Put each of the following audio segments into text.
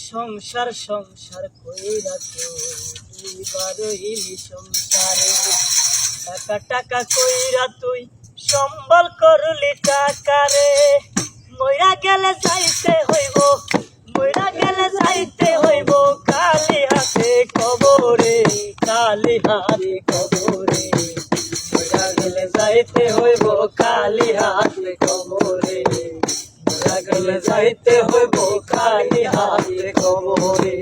সংসার সংসার কইরা তুই বারইলি সংসারে টাকা টাকা কইরা তুই সম্বল করলি টাকারে মইরা গেলে যাইতে হইব মইরা গেলে যাইতে হইব কালি হাতে কবরে কালি হাতে কবরে মইরা গেলে যাইতে হইব কালি হাতে কবরে মইরা গেলে যাইতে হইব কালি হাতে কবরে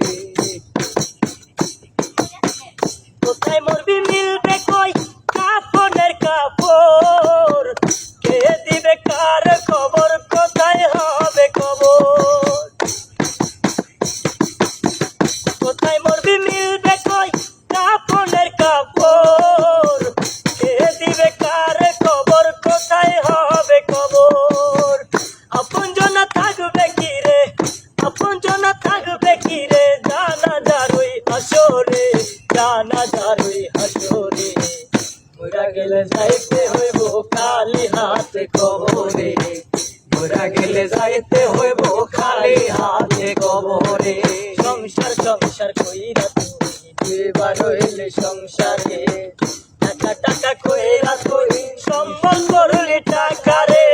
কোথায় মরবি মিলবে কই কাফনের কাপড় কে দিবে কার খবর কোথায় হবে কবর কোথায় মরবি মিলবে কই কাফনের কাপড় কে দিবে কার খবর কোথায় হবে কবর আপন জন থাকবে কি রে আপন জন থাকবে কি রে জানা যারই হাসরে জানা যারই হাসরে মইরা গেলে যাইতে হইব কালি হাতে কবরে মইরা গেলে যাইতে হইব খালি হাতে কবরে সংসার সংসার কইরা তুই বারইলি সংসারে টাকা টাকা কইরা তুই সম্বল করলি টাকারে